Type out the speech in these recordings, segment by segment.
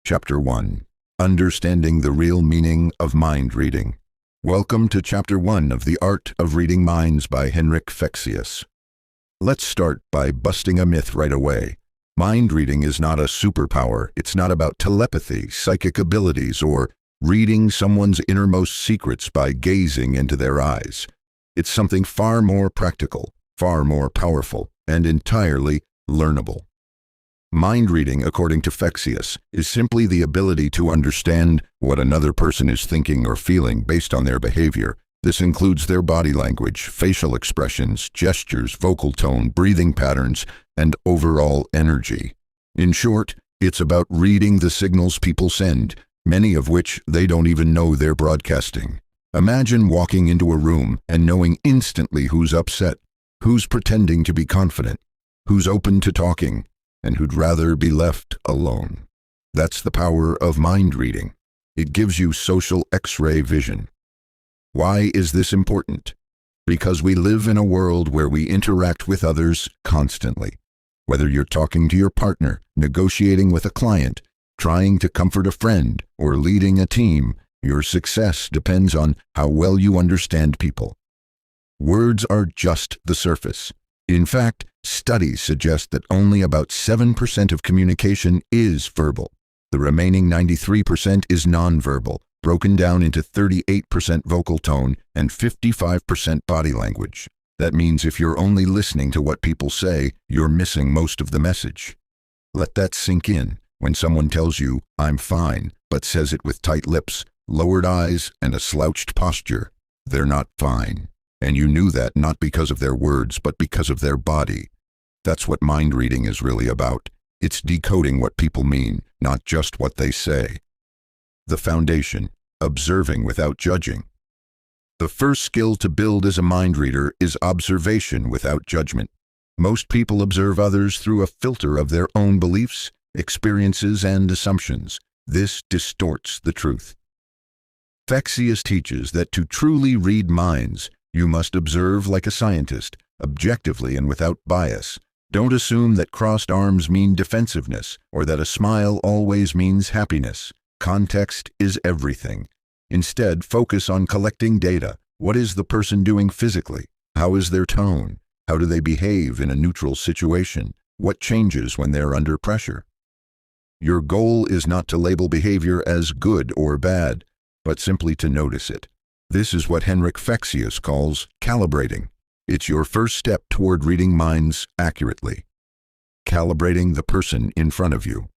Chapter 1. Understanding the Real Meaning of Mind Reading. Welcome to Chapter 1 of The Art of Reading Minds by Henrik Fexeus. Let's start by busting a myth right away. Mind reading is not a superpower. It's not about telepathy, psychic abilities, or reading someone's innermost secrets by gazing into their eyes. It's something far more practical, far more powerful, and entirely learnable. Mind reading, according to Fexeus, is simply the ability to understand what another person is thinking or feeling based on their behavior. This includes their body language, facial expressions, gestures, vocal tone, breathing patterns, and overall energy. In short, it's about reading the signals people send, many of which they don't even know they're broadcasting. Imagine walking into a room and knowing instantly who's upset, who's pretending to be confident, who's open to talking, and who'd rather be left alone. That's the power of mind reading. It gives you social X-ray vision. Why is this important? Because we live in a world where we interact with others constantly. Whether you're talking to your partner, negotiating with a client, trying to comfort a friend, or leading a team, your success depends on how well you understand people. Words are just the surface. In fact, studies suggest that only about 7% of communication is verbal. The remaining 93% is nonverbal, broken down into 38% vocal tone and 55% body language. That means if you're only listening to what people say, you're missing most of the message. Let that sink in. When someone tells you, "I'm fine," but says it with tight lips, lowered eyes, and a slouched posture, they're not fine. And you knew that not because of their words, but because of their body. That's what mind reading is really about. It's decoding what people mean, not just what they say. The foundation: observing without judging. The first skill to build as a mind reader is observation without judgment. Most people observe others through a filter of their own beliefs, experiences, and assumptions. This distorts the truth. Fexeus teaches that to truly read minds, you must observe like a scientist, objectively and without bias. Don't assume that crossed arms mean defensiveness, or that a smile always means happiness. Context is everything. Instead, focus on collecting data. What is the person doing physically? How is their tone? How do they behave in a neutral situation? What changes when they're under pressure? Your goal is not to label behavior as good or bad, but simply to notice it. This is what Henrik Fexeus calls calibrating. It's your first step toward reading minds accurately. Calibrating the person in front of you.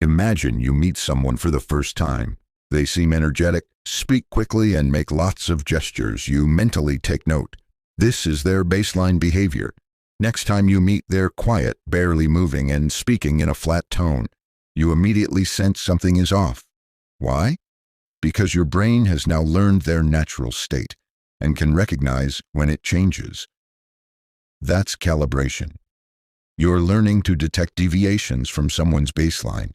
Imagine you meet someone for the first time. They seem energetic, speak quickly, and make lots of gestures. You mentally take note. This is their baseline behavior. Next time you meet, they're quiet, barely moving, and speaking in a flat tone. You immediately sense something is off. Why? Because your brain has now learned their natural state and can recognize when it changes. That's calibration. You're learning to detect deviations from someone's baseline,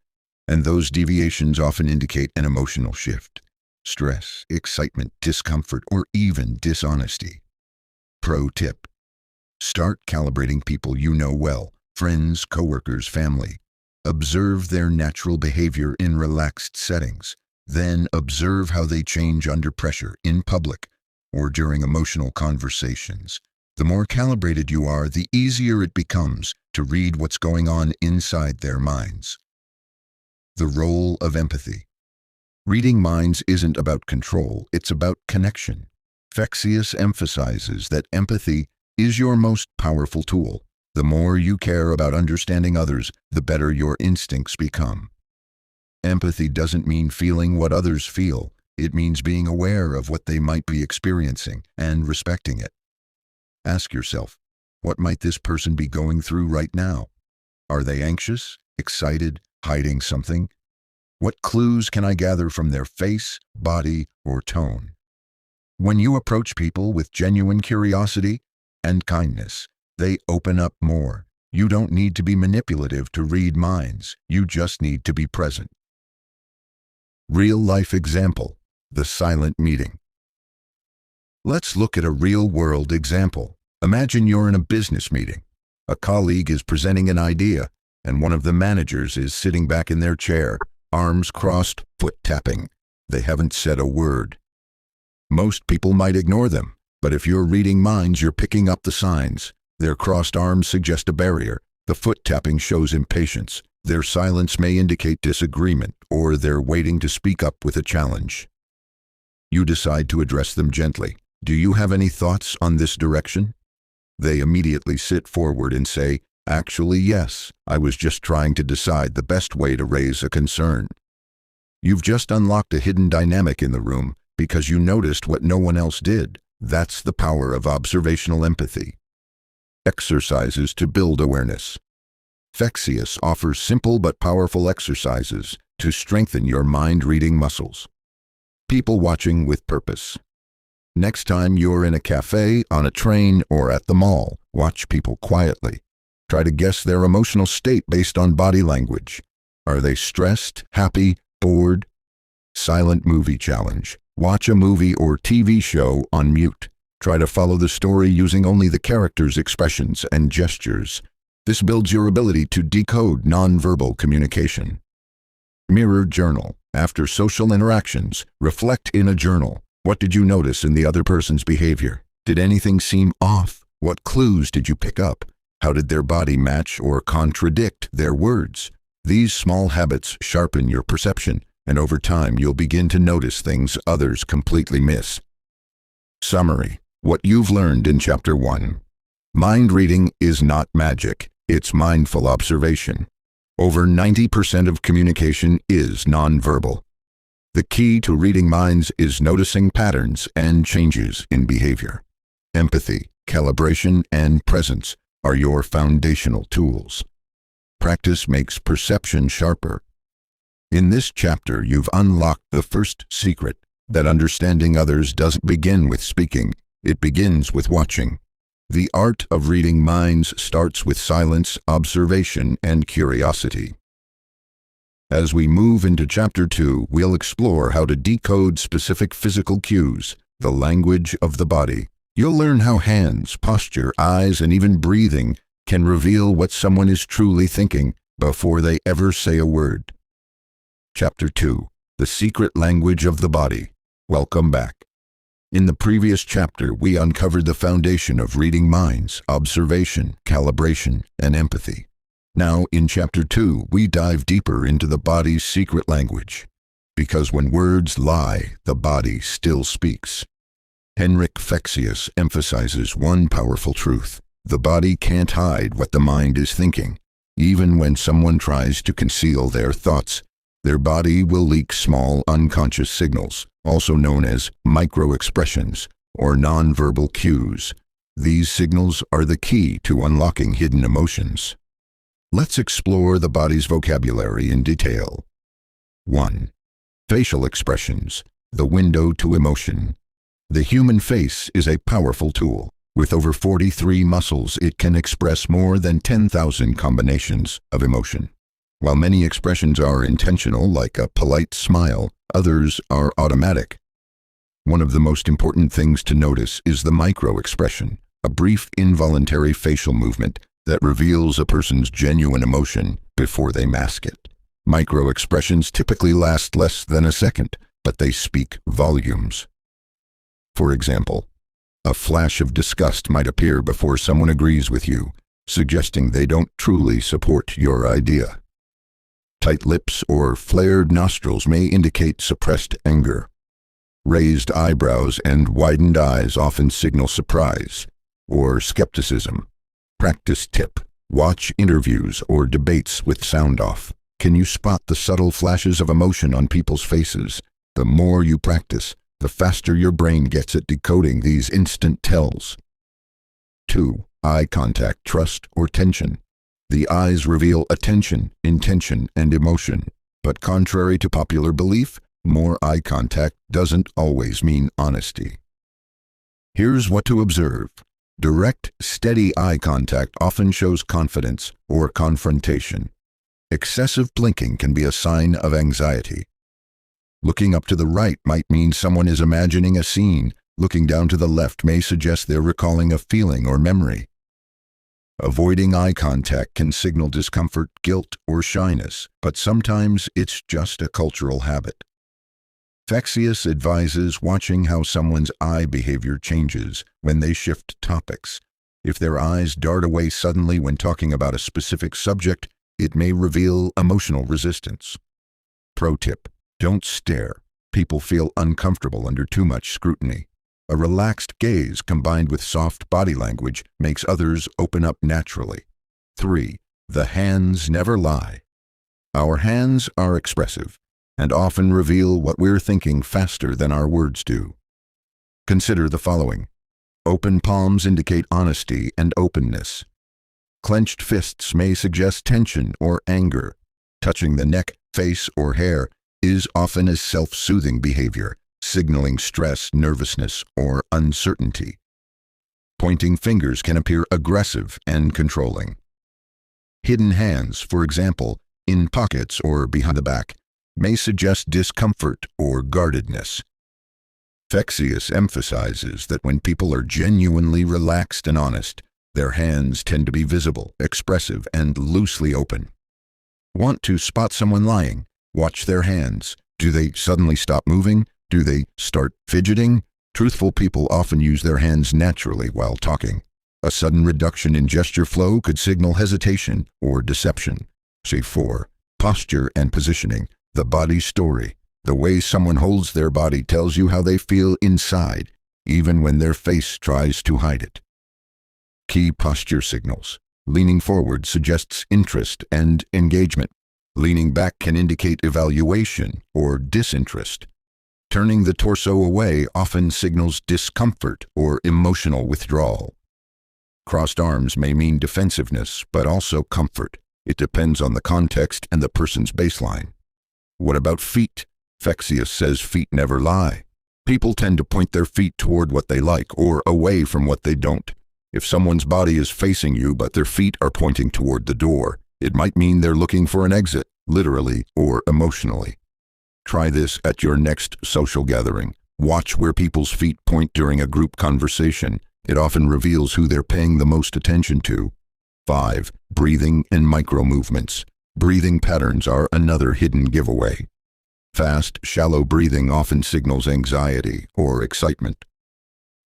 and those deviations often indicate an emotional shift: stress, excitement, discomfort, or even dishonesty. Pro tip: start calibrating people you know well, friends, coworkers, family. Observe their natural behavior in relaxed settings. Then observe how they change under pressure, in public, or during emotional conversations. The more calibrated you are, the easier it becomes to read what's going on inside their minds. The role of empathy. Reading minds isn't about control, it's about connection. Fexeus emphasizes that empathy is your most powerful tool. The more you care about understanding others, the better your instincts become. Empathy doesn't mean feeling what others feel. It means being aware of what they might be experiencing and respecting it. Ask yourself, what might this person be going through right now? Are they anxious, excited, hiding something? What clues can I gather from their face, body, or tone? When you approach people with genuine curiosity and kindness, they open up more. You don't need to be manipulative to read minds. You just need to be present. Real-life example: the silent meeting. Let's look at a real-world example. Imagine you're in a business meeting. A colleague is presenting an idea, and one of the managers is sitting back in their chair, arms crossed, foot tapping. They haven't said a word. Most people might ignore them, but if you're reading minds, you're picking up the signs. Their crossed arms suggest a barrier. The foot tapping shows impatience. Their silence may indicate disagreement, or they're waiting to speak up with a challenge. You decide to address them gently. Do you have any thoughts on this direction? They immediately sit forward and say, "Actually, yes, I was just trying to decide the best way to raise a concern." You've just unlocked a hidden dynamic in the room because you noticed what no one else did. That's the power of observational empathy. Exercises to build awareness. Fexeus offers simple but powerful exercises to strengthen your mind-reading muscles. People watching with purpose. Next time you're in a cafe, on a train, or at the mall, watch people quietly. Try to guess their emotional state based on body language. Are they stressed, happy, bored? Silent movie challenge. Watch a movie or TV show on mute. Try to follow the story using only the characters' expressions and gestures. This builds your ability to decode nonverbal communication. Mirror journal. After social interactions, reflect in a journal. What did you notice in the other person's behavior? Did anything seem off? What clues did you pick up? How did their body match or contradict their words? These small habits sharpen your perception, and over time you'll begin to notice things others completely miss. Summary. What you've learned in Chapter 1. Mind reading is not magic, it's mindful observation. Over 90% of communication is nonverbal. The key to reading minds is noticing patterns and changes in behavior. Empathy, calibration, and presence are your foundational tools. Practice makes perception sharper. In this chapter, you've unlocked the first secret, that understanding others doesn't begin with speaking, it begins with watching. The art of reading minds starts with silence, observation, and curiosity. As we move into Chapter 2, we'll explore how to decode specific physical cues, the language of the body. You'll learn how hands, posture, eyes, and even breathing can reveal what someone is truly thinking before they ever say a word. Chapter 2. The Secret Language of the Body. Welcome back. In the previous chapter, we uncovered the foundation of reading minds, observation, calibration, and empathy. Now, in Chapter 2, we dive deeper into the body's secret language. Because when words lie, the body still speaks. Henrik Fexeus emphasizes one powerful truth. The body can't hide what the mind is thinking. Even when someone tries to conceal their thoughts, their body will leak small unconscious signals, also known as microexpressions or nonverbal cues. These signals are the key to unlocking hidden emotions. Let's explore the body's vocabulary in detail. 1. Facial expressions, the window to emotion. The human face is a powerful tool. With over 43 muscles, it can express more than 10,000 combinations of emotion. While many expressions are intentional, like a polite smile, others are automatic. One of the most important things to notice is the microexpression, a brief involuntary facial movement that reveals a person's genuine emotion before they mask it. Microexpressions typically last less than a second, but they speak volumes. For example, a flash of disgust might appear before someone agrees with you, suggesting they don't truly support your idea. Tight lips or flared nostrils may indicate suppressed anger. Raised eyebrows and widened eyes often signal surprise or skepticism. Practice tip: watch interviews or debates with sound off. Can you spot the subtle flashes of emotion on people's faces? The more you practice, the faster your brain gets at decoding these instant tells. 2. Eye contact, trust, or tension. The eyes reveal attention, intention, and emotion. But contrary to popular belief, more eye contact doesn't always mean honesty. Here's what to observe. Direct, steady eye contact often shows confidence or confrontation. Excessive blinking can be a sign of anxiety. Looking up to the right might mean someone is imagining a scene. Looking down to the left may suggest they're recalling a feeling or memory. Avoiding eye contact can signal discomfort, guilt, or shyness, but sometimes it's just a cultural habit. Fexeus advises watching how someone's eye behavior changes when they shift topics. If their eyes dart away suddenly when talking about a specific subject, it may reveal emotional resistance. Pro tip: don't stare. People feel uncomfortable under too much scrutiny. A relaxed gaze combined with soft body language makes others open up naturally. 3. The hands never lie. Our hands are expressive and often reveal what we're thinking faster than our words do. Consider the following. Open palms indicate honesty and openness. Clenched fists may suggest tension or anger. Touching the neck, face, or hair is often a self-soothing behavior, signaling stress, nervousness, or uncertainty. Pointing fingers can appear aggressive and controlling. Hidden hands, for example, in pockets or behind the back, may suggest discomfort or guardedness. Fexeus emphasizes that when people are genuinely relaxed and honest, their hands tend to be visible, expressive, and loosely open. Want to spot someone lying? Watch their hands. Do they suddenly stop moving? Do they start fidgeting? Truthful people often use their hands naturally while talking. A sudden reduction in gesture flow could signal hesitation or deception. Say 4. Posture and positioning. The body story. The way someone holds their body tells you how they feel inside, even when their face tries to hide it. Key posture signals. Leaning forward suggests interest and engagement. Leaning back can indicate evaluation or disinterest. Turning the torso away often signals discomfort or emotional withdrawal. Crossed arms may mean defensiveness, but also comfort. It depends on the context and the person's baseline. What about feet? Fexeus says feet never lie. People tend to point their feet toward what they like or away from what they don't. If someone's body is facing you but their feet are pointing toward the door, it might mean they're looking for an exit, literally or emotionally. Try this at your next social gathering. Watch where people's feet point during a group conversation. It often reveals who they're paying the most attention to. 5. Breathing and micro-movements. Breathing patterns are another hidden giveaway. Fast, shallow breathing often signals anxiety or excitement.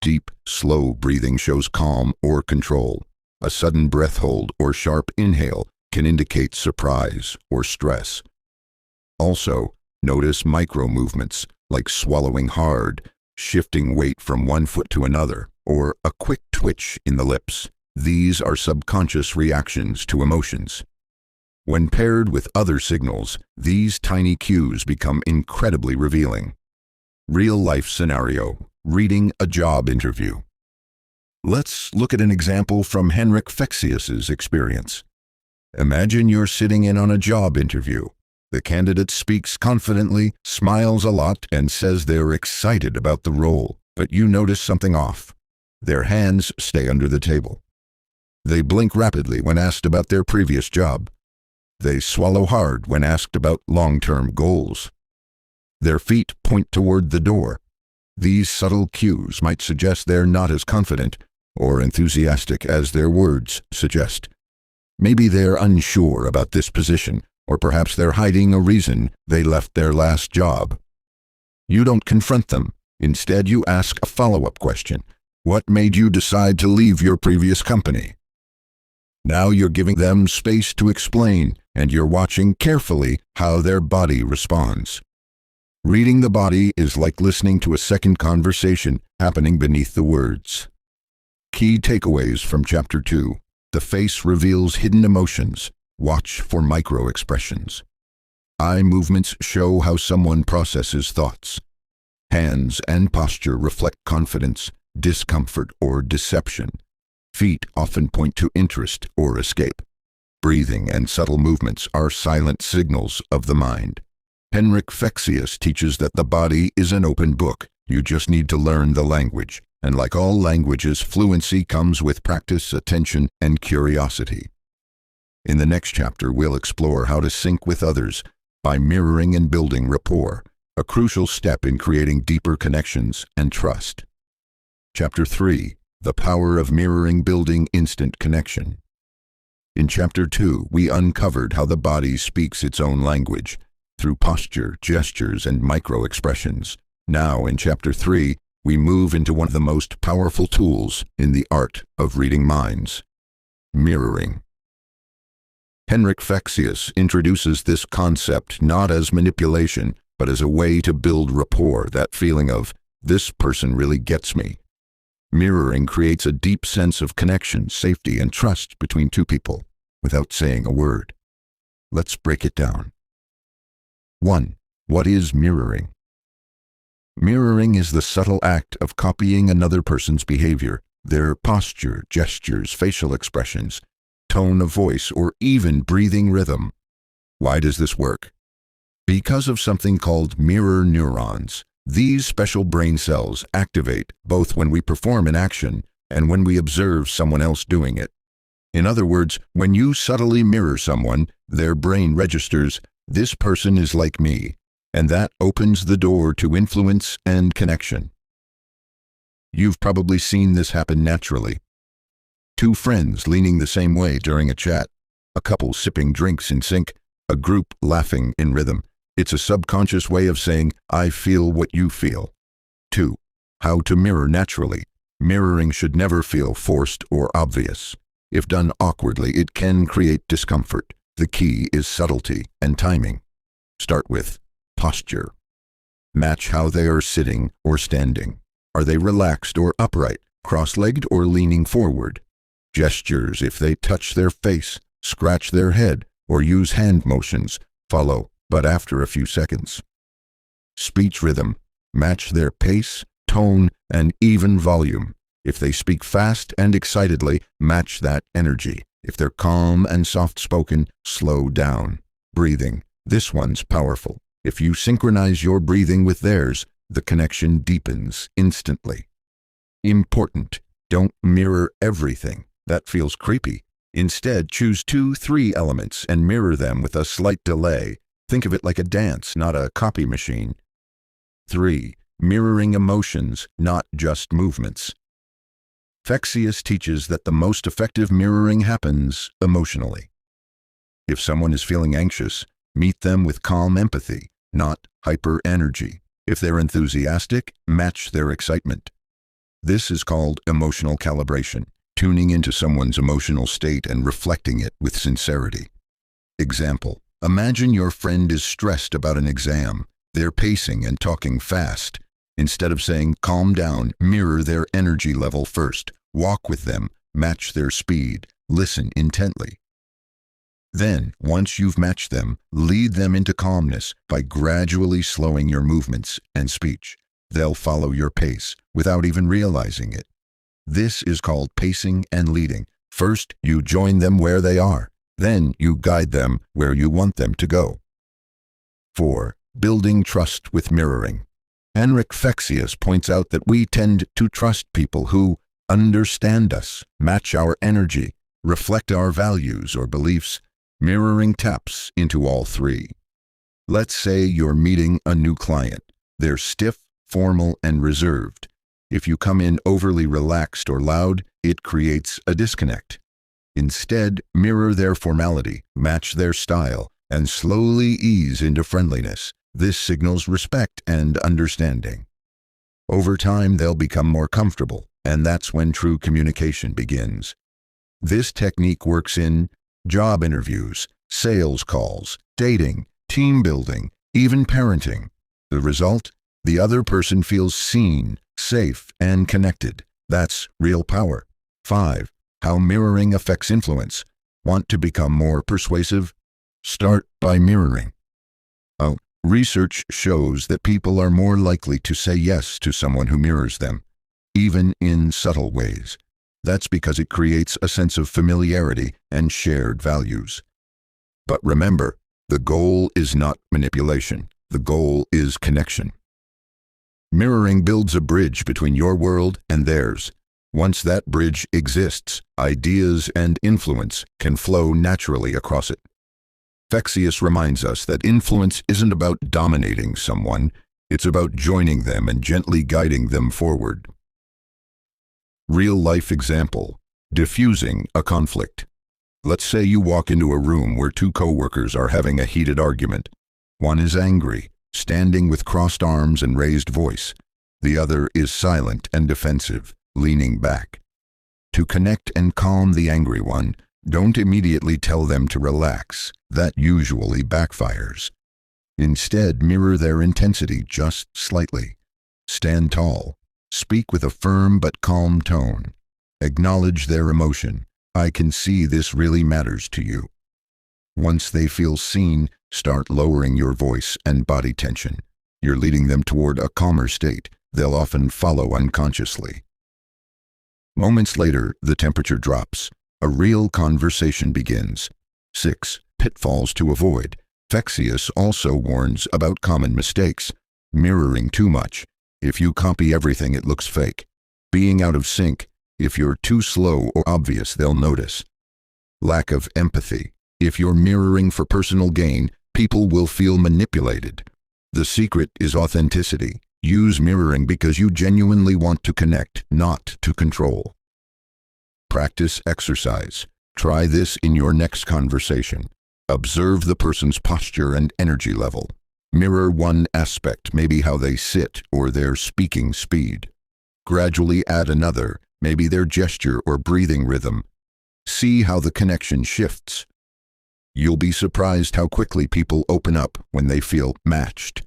Deep, slow breathing shows calm or control. A sudden breath hold or sharp inhale can indicate surprise or stress. Also, notice micro-movements like swallowing hard, shifting weight from one foot to another, or a quick twitch in the lips. These are subconscious reactions to emotions. When paired with other signals, these tiny cues become incredibly revealing. Real-life scenario: reading a job interview. Let's look at an example from Henrik Fexeus's experience. Imagine you're sitting in on a job interview. The candidate speaks confidently, smiles a lot, and says they're excited about the role, but you notice something off. Their hands stay under the table. They blink rapidly when asked about their previous job. They swallow hard when asked about long-term goals. Their feet point toward the door. These subtle cues might suggest they're not as confident or enthusiastic as their words suggest. Maybe they're unsure about this position, or perhaps they're hiding a reason they left their last job. You don't confront them. Instead, you ask a follow-up question. What made you decide to leave your previous company? Now you're giving them space to explain, and you're watching carefully how their body responds. Reading the body is like listening to a second conversation happening beneath the words. Key takeaways from Chapter 2. The face reveals hidden emotions. Watch for microexpressions. Eye movements show how someone processes thoughts. Hands and posture reflect confidence, discomfort, or deception. Feet often point to interest or escape. Breathing and subtle movements are silent signals of the mind. Henrik Fexeus teaches that the body is an open book. You just need to learn the language. And like all languages, fluency comes with practice, attention, and curiosity. In the next chapter, we'll explore how to sync with others by mirroring and building rapport, a crucial step in creating deeper connections and trust. Chapter 3. The power of mirroring, building instant connection. In Chapter 2, we uncovered how the body speaks its own language through posture, gestures, and microexpressions. Now, in Chapter 3, we move into one of the most powerful tools in the art of reading minds: mirroring. Henrik Fexeus introduces this concept not as manipulation, but as a way to build rapport, that feeling of, this person really gets me. Mirroring creates a deep sense of connection, safety, and trust between two people without saying a word. Let's break it down. 1. What is mirroring? Mirroring is the subtle act of copying another person's behavior, their posture, gestures, facial expressions, tone of voice, or even breathing rhythm. Why does this work? Because of something called mirror neurons. These special brain cells activate both when we perform an action and when we observe someone else doing it. In other words, when you subtly mirror someone, their brain registers, this person is like me, and that opens the door to influence and connection. You've probably seen this happen naturally. Two friends leaning the same way during a chat, a couple sipping drinks in sync, a group laughing in rhythm. It's a subconscious way of saying, I feel what you feel. 2. How to mirror naturally. Mirroring should never feel forced or obvious. If done awkwardly, it can create discomfort. The key is subtlety and timing. Start with posture. Match how they are sitting or standing. Are they relaxed or upright, cross-legged or leaning forward? Gestures: if they touch their face, scratch their head, or use hand motions, follow, but after a few seconds. Speech rhythm: match their pace, tone, and even volume. If they speak fast and excitedly, match that energy. If they're calm and soft-spoken, slow down. Breathing: this one's powerful. If you synchronize your breathing with theirs, the connection deepens instantly. Important: don't mirror everything. That feels creepy. Instead, choose 2-3 elements and mirror them with a slight delay. Think of it like a dance, not a copy machine. 3. Mirroring emotions, not just movements. Fexeus teaches that the most effective mirroring happens emotionally. If someone is feeling anxious, meet them with calm empathy, not hyper energy. If they're enthusiastic, match their excitement. This is called emotional calibration, tuning into someone's emotional state and reflecting it with sincerity. Example: imagine your friend is stressed about an exam. They're pacing and talking fast. Instead of saying, calm down, mirror their energy level first. Walk with them, match their speed, listen intently. Then, once you've matched them, lead them into calmness by gradually slowing your movements and speech. They'll follow your pace without even realizing it. This is called pacing and leading. First, you join them where they are. Then you guide them where you want them to go. 4. Building trust with mirroring. Henrik Fexeus points out that we tend to trust people who understand us, match our energy, reflect our values or beliefs. Mirroring taps into all 3. Let's say you're meeting a new client. They're stiff, formal, and reserved. If you come in overly relaxed or loud, it creates a disconnect. Instead, mirror their formality, match their style, and slowly ease into friendliness. This signals respect and understanding. Over time, they'll become more comfortable, and that's when true communication begins. This technique works in job interviews, sales calls, dating, team building, even parenting. The result? The other person feels seen, safe, and connected. That's real power. 5. How mirroring affects influence. Want to become more persuasive? Start by mirroring. Research shows that people are more likely to say yes to someone who mirrors them, even in subtle ways. That's because it creates a sense of familiarity and shared values. But remember, the goal is not manipulation. The goal is connection. Mirroring builds a bridge between your world and theirs. Once that bridge exists, ideas and influence can flow naturally across it. Fexeus reminds us that influence isn't about dominating someone, it's about joining them and gently guiding them forward. Real-life example: diffusing a conflict. Let's say you walk into a room where two coworkers are having a heated argument. One is angry, standing with crossed arms and raised voice. The other is silent and defensive, leaning back. To connect and calm the angry one, don't immediately tell them to relax. That usually backfires. Instead, mirror their intensity just slightly. Stand tall. Speak with a firm but calm tone. Acknowledge their emotion. I can see this really matters to you. Once they feel seen, start lowering your voice and body tension. You're leading them toward a calmer state. They'll often follow unconsciously. Moments later, the temperature drops. A real conversation begins. 6. Pitfalls to avoid. Fexeus also warns about common mistakes. Mirroring too much. If you copy everything, it looks fake. Being out of sync. If you're too slow or obvious, they'll notice. Lack of empathy. If you're mirroring for personal gain, people will feel manipulated. The secret is authenticity. Use mirroring because you genuinely want to connect, not to control. Practice exercise. Try this in your next conversation. Observe the person's posture and energy level. Mirror one aspect, maybe how they sit or their speaking speed. Gradually add another, maybe their gesture or breathing rhythm. See how the connection shifts. You'll be surprised how quickly people open up when they feel matched.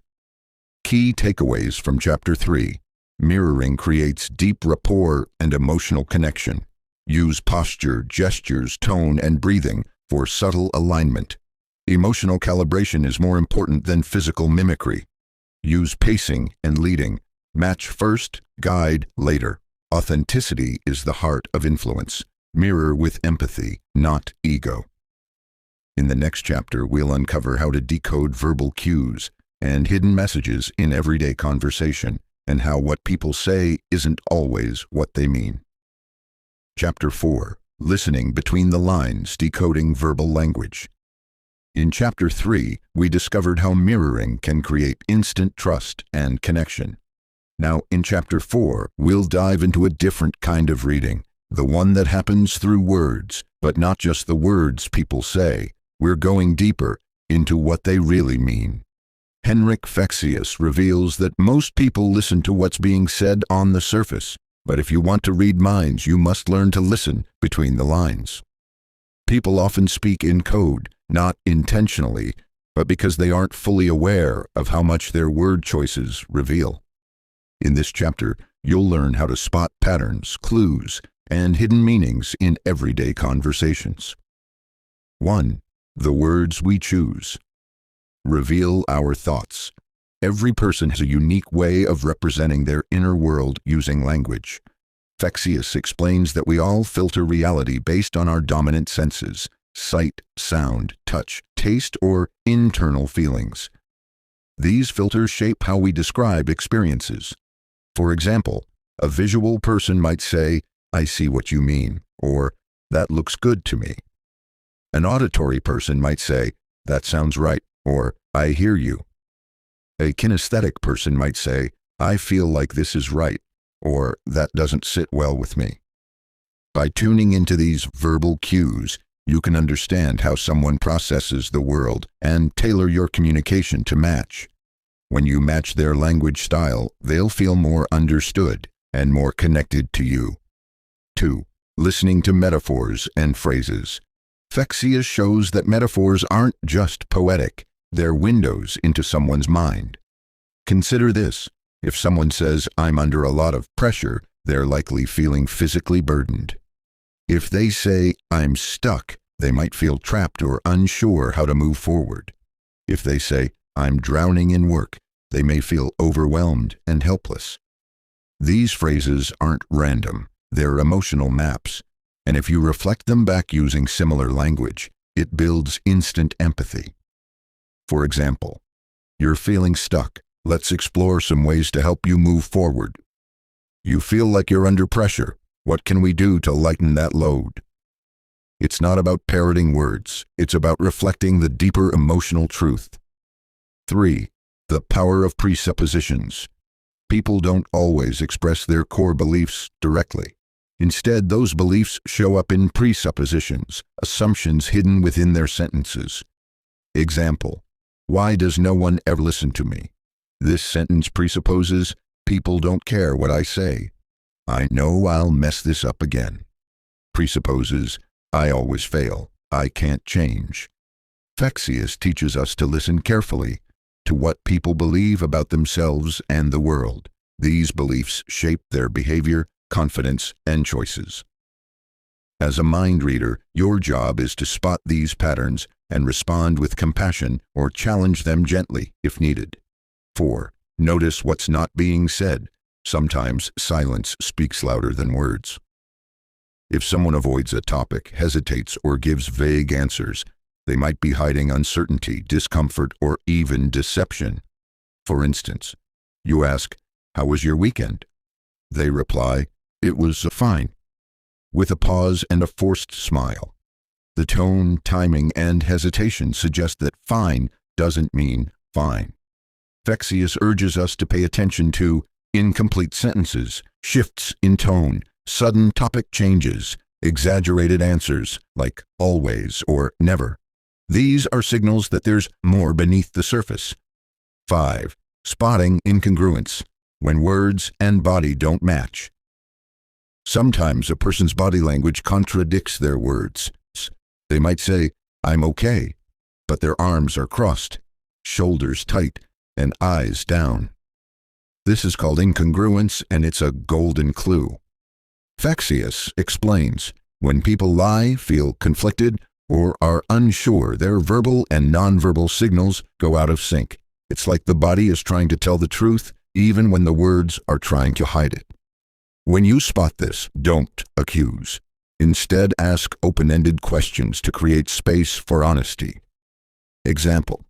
Key takeaways from Chapter 3. Mirroring creates deep rapport and emotional connection. Use posture, gestures, tone, and breathing for subtle alignment. Emotional calibration is more important than physical mimicry. Use pacing and leading. Match first, guide later. Authenticity is the heart of influence. Mirror with empathy, not ego. In the next chapter, we'll uncover how to decode verbal cues and hidden messages in everyday conversation, and how what people say isn't always what they mean. Chapter 4. Listening between the lines, decoding verbal language. In Chapter 3, we discovered how mirroring can create instant trust and connection. Now, in Chapter 4, we'll dive into a different kind of reading, the one that happens through words, but not just the words people say. We're going deeper into what they really mean. Henrik Fexeus reveals that most people listen to what's being said on the surface, but if you want to read minds, you must learn to listen between the lines. People often speak in code, not intentionally, but because they aren't fully aware of how much their word choices reveal. In this chapter, you'll learn how to spot patterns, clues, and hidden meanings in everyday conversations. 1. The words we choose. Reveal our thoughts. Every person has a unique way of representing their inner world using language. Fexeus explains that we all filter reality based on our dominant senses: sight, sound, touch, taste, or internal feelings. These filters shape how we describe experiences. For example, a visual person might say, "I see what you mean," or "That looks good to me." An auditory person might say, "That sounds right," or "I hear you." A kinesthetic person might say, "I feel like this is right," or "That doesn't sit well with me." By tuning into these verbal cues, you can understand how someone processes the world and tailor your communication to match. When you match their language style, they'll feel more understood and more connected to you. 2. Listening to metaphors and phrases. Fexeus shows that metaphors aren't just poetic, they're windows into someone's mind. Consider this: if someone says, "I'm under a lot of pressure," they're likely feeling physically burdened. If they say, "I'm stuck," they might feel trapped or unsure how to move forward. If they say, "I'm drowning in work," they may feel overwhelmed and helpless. These phrases aren't random, they're emotional maps, and if you reflect them back using similar language, it builds instant empathy. For example, "You're feeling stuck. Let's explore some ways to help you move forward." "You feel like you're under pressure. What can we do to lighten that load?" It's not about parroting words, it's about reflecting the deeper emotional truth. 3. The power of presuppositions. People don't always express their core beliefs directly. Instead, those beliefs show up in presuppositions, assumptions hidden within their sentences. Example: why does no one ever listen to me? This sentence presupposes people don't care what I say. I know I'll mess this up again. Presupposes I always fail. I can't change. Fexeus teaches us to listen carefully to what people believe about themselves and the world. These beliefs shape their behavior, confidence, and choices. As a mind reader, your job is to spot these patterns and respond with compassion or challenge them gently if needed. 4. Notice what's not being said. Sometimes silence speaks louder than words. If someone avoids a topic, hesitates, or gives vague answers, they might be hiding uncertainty, discomfort, or even deception. For instance, you ask, "How was your weekend?" They reply, "It was fine," with a pause and a forced smile. The tone, timing, and hesitation suggest that fine doesn't mean fine. Fexeus urges us to pay attention to incomplete sentences, shifts in tone, sudden topic changes, exaggerated answers like always or never. These are signals that there's more beneath the surface. 5. Spotting incongruence, when words and body don't match. Sometimes a person's body language contradicts their words. They might say, "I'm okay," but their arms are crossed, shoulders tight, and eyes down. This is called incongruence, and it's a golden clue. Fexeus explains, when people lie, feel conflicted, or are unsure, their verbal and nonverbal signals go out of sync. It's like the body is trying to tell the truth, even when the words are trying to hide it. When you spot this, don't accuse. Instead, ask open-ended questions to create space for honesty. Example: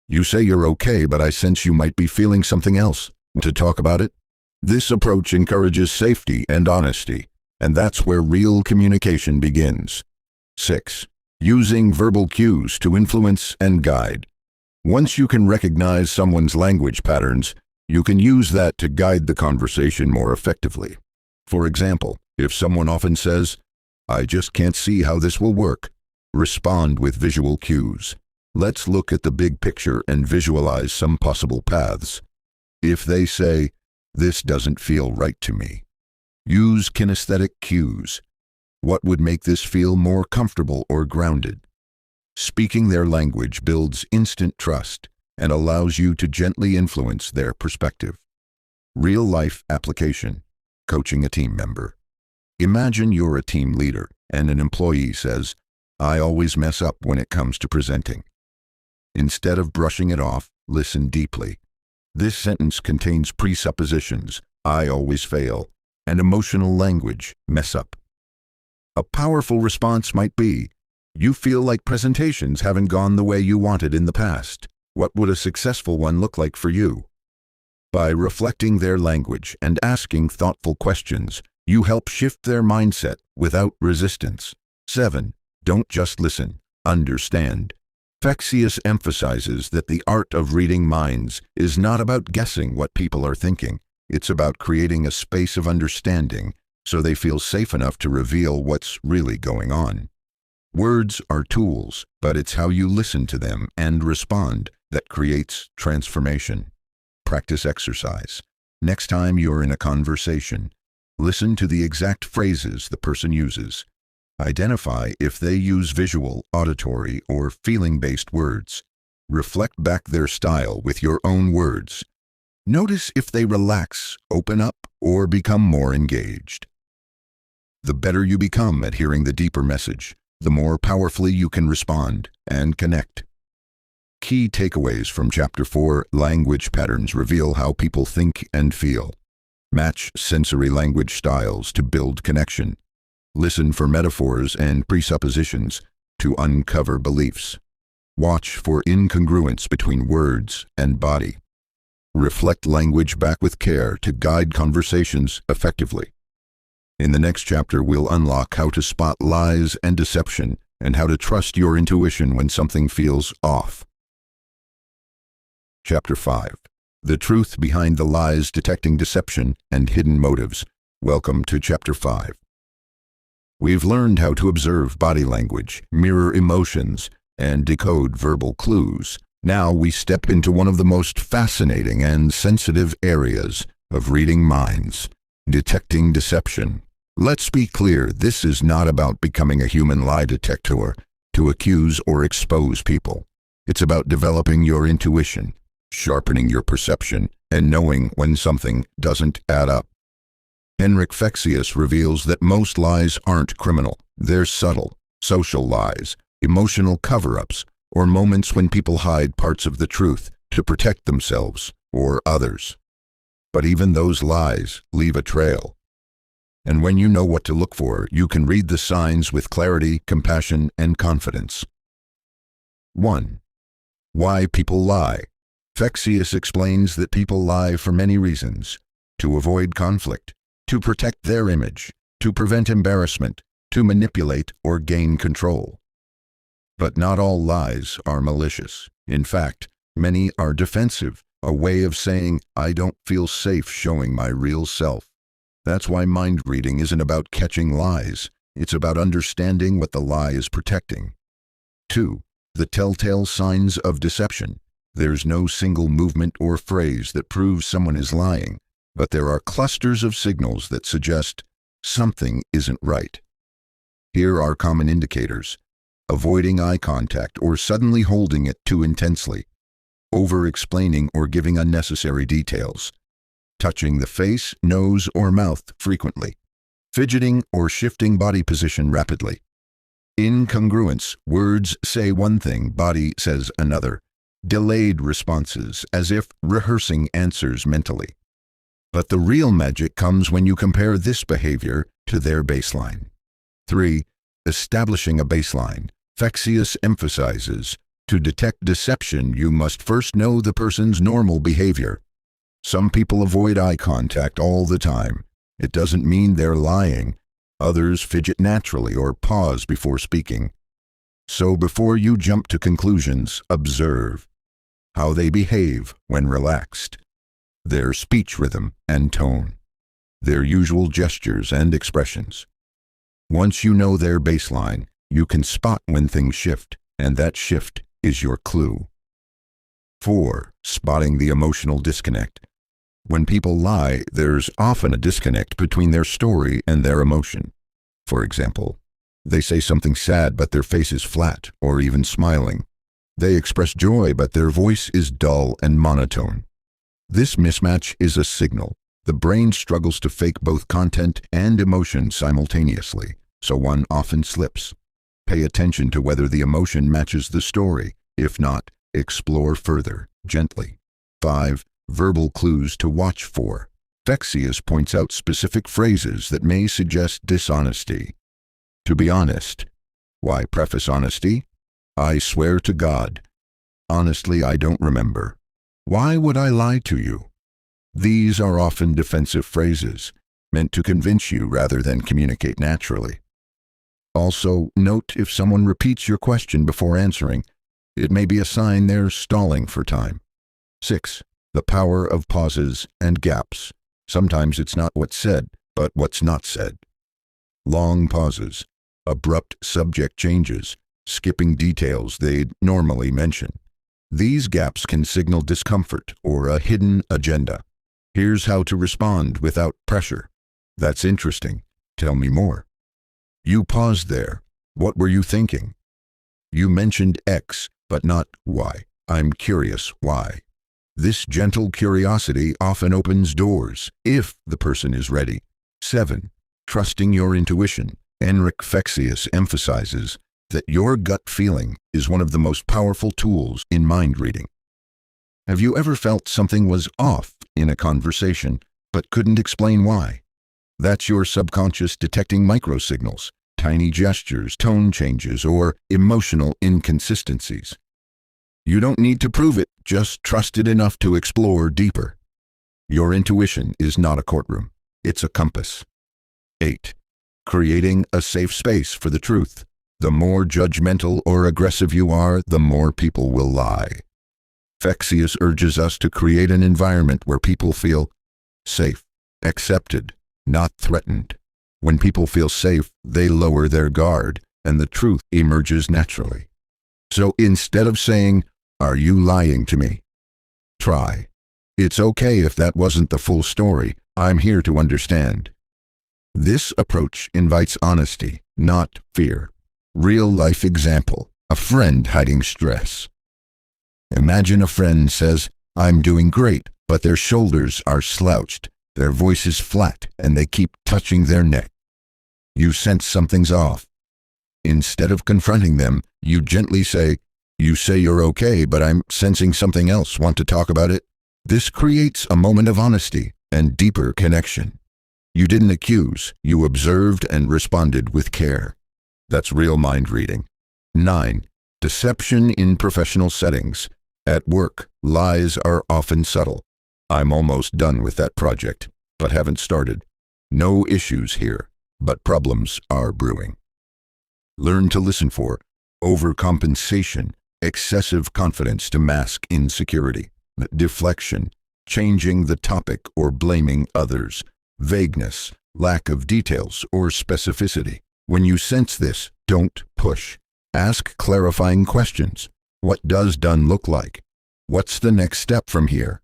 you say you're okay, but I sense you might be feeling something else. Want to talk about it? This approach encourages safety and honesty, and that's where real communication begins. 6. Using verbal cues to influence and guide. Once you can recognize someone's language patterns, you can use that to guide the conversation more effectively. For example, if someone often says, "I just can't see how this will work," respond with visual cues. Let's look at the big picture and visualize some possible paths. If they say, "This doesn't feel right to me," use kinesthetic cues. What would make this feel more comfortable or grounded? Speaking their language builds instant trust and allows you to gently influence their perspective. Real-life application: coaching a team member. Imagine you're a team leader and an employee says, "I always mess up when it comes to presenting." Instead of brushing it off, listen deeply. This sentence contains presuppositions, "I always fail," and emotional language, "mess up." A powerful response might be, "You feel like presentations haven't gone the way you wanted in the past. What would a successful one look like for you?" By reflecting their language and asking thoughtful questions, you help shift their mindset without resistance. 7. Don't just listen, understand. Fexeus emphasizes that the art of reading minds is not about guessing what people are thinking. It's about creating a space of understanding so they feel safe enough to reveal what's really going on. Words are tools, but it's how you listen to them and respond that creates transformation. Practice exercise. Next time you're in a conversation, listen to the exact phrases the person uses. Identify if they use visual, auditory, or feeling-based words. Reflect back their style with your own words. Notice if they relax, open up, or become more engaged. The better you become at hearing the deeper message, the more powerfully you can respond and connect. Key takeaways from Chapter 4: Language Patterns reveal how people think and feel. Match sensory language styles to build connection. Listen for metaphors and presuppositions to uncover beliefs. Watch for incongruence between words and body. Reflect language back with care to guide conversations effectively. In the next chapter, we'll unlock how to spot lies and deception and how to trust your intuition when something feels off. Chapter 5: The Truth Behind the Lies, Detecting Deception and Hidden Motives. Welcome to Chapter 5. We've learned how to observe body language, mirror emotions, and decode verbal clues. Now we step into one of the most fascinating and sensitive areas of reading minds, detecting deception. Let's be clear, this is not about becoming a human lie detector to accuse or expose people. It's about developing your intuition, sharpening your perception, and knowing when something doesn't add up. Henrik Fexeus reveals that most lies aren't criminal. They're subtle, social lies, emotional cover-ups, or moments when people hide parts of the truth to protect themselves or others. But even those lies leave a trail. And when you know what to look for, you can read the signs with clarity, compassion, and confidence. 1. Why people lie. Fexeus explains that people lie for many reasons: to avoid conflict, to protect their image, to prevent embarrassment, to manipulate or gain control. But not all lies are malicious. In fact, many are defensive, a way of saying, I don't feel safe showing my real self. That's why mind reading isn't about catching lies. It's about understanding what the lie is protecting. 2. The telltale signs of deception. There's no single movement or phrase that proves someone is lying, but there are clusters of signals that suggest something isn't right. Here are common indicators: avoiding eye contact or suddenly holding it too intensely, over-explaining or giving unnecessary details, touching the face, nose, or mouth frequently, fidgeting or shifting body position rapidly. Incongruence, words say one thing, body says another. Delayed responses, as if rehearsing answers mentally. But the real magic comes when you compare this behavior to their baseline. 3. Establishing a baseline. Fexeus emphasizes, to detect deception, you must first know the person's normal behavior. Some people avoid eye contact all the time. It doesn't mean they're lying. Others fidget naturally or pause before speaking. So before you jump to conclusions, observe how they behave when relaxed, their speech rhythm and tone, their usual gestures and expressions. Once you know their baseline, you can spot when things shift, and that shift is your clue. 4. Spotting the emotional disconnect. When people lie, there's often a disconnect between their story and their emotion. For example, they say something sad but their face is flat or even smiling. They express joy but their voice is dull and monotone. This mismatch is a signal. The brain struggles to fake both content and emotion simultaneously, so one often slips. Pay attention to whether the emotion matches the story. If not, explore further, gently. 5. Verbal clues to watch for. Fexeus points out specific phrases that may suggest dishonesty. To be honest. Why preface honesty? I swear to God. Honestly, I don't remember. Why would I lie to you? These are often defensive phrases, meant to convince you rather than communicate naturally. Also, note if someone repeats your question before answering. It may be a sign they're stalling for time. 6. The power of pauses and gaps. Sometimes it's not what's said, but what's not said. Long pauses, abrupt subject changes, skipping details they'd normally mention. These gaps can signal discomfort or a hidden agenda. Here's how to respond without pressure. That's interesting. Tell me more. You paused there. What were you thinking? You mentioned X, but not Y. I'm curious why. This gentle curiosity often opens doors, if the person is ready. 7. Trusting your intuition. Henrik Fexeus emphasizes that your gut feeling is one of the most powerful tools in mind reading. Have you ever felt something was off in a conversation, but couldn't explain why? That's your subconscious detecting microsignals, tiny gestures, tone changes, or emotional inconsistencies. You don't need to prove it, just trust it enough to explore deeper. Your intuition is not a courtroom, it's a compass. 8. Creating a safe space for the truth. The more judgmental or aggressive you are, the more people will lie. Fexeus urges us to create an environment where people feel safe, accepted, not threatened. When people feel safe, they lower their guard, and the truth emerges naturally. So instead of saying, "Are you lying to me?" try, "It's okay if that wasn't the full story. I'm here to understand." This approach invites honesty, not fear. Real-life example: a friend hiding stress. Imagine a friend says, "I'm doing great," but their shoulders are slouched, their voice is flat, and they keep touching their neck. You sense something's off. Instead of confronting them, you gently say, "You say you're okay, but I'm sensing something else. Want to talk about it?" This creates a moment of honesty and deeper connection. You didn't accuse, you observed and responded with care. That's real mind reading. 9. Deception in professional settings. At work, lies are often subtle. "I'm almost done with that project, but haven't started. No issues here, but problems are brewing." Learn to listen for overcompensation, excessive confidence to mask insecurity, deflection, changing the topic or blaming others, vagueness, lack of details or specificity. When you sense this, don't push. Ask clarifying questions. What does done look like? What's the next step from here?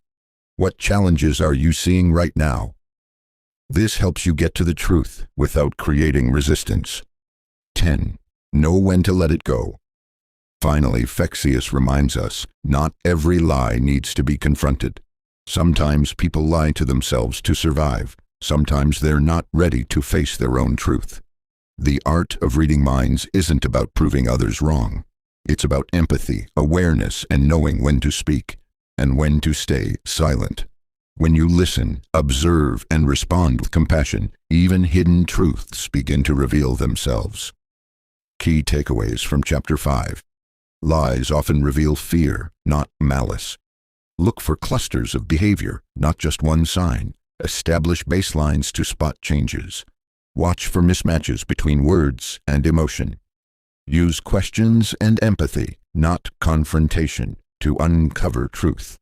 What challenges are you seeing right now? This helps you get to the truth without creating resistance. 10. Know when to let it go. Finally, Fexeus reminds us, not every lie needs to be confronted. Sometimes people lie to themselves to survive. Sometimes they're not ready to face their own truth. The art of reading minds isn't about proving others wrong. It's about empathy, awareness, and knowing when to speak and when to stay silent. When you listen, observe, and respond with compassion, even hidden truths begin to reveal themselves. Key takeaways from Chapter 5. Lies often reveal fear, not malice. Look for clusters of behavior, not just one sign. Establish baselines to spot changes. Watch for mismatches between words and emotion. Use questions and empathy, not confrontation, to uncover truth.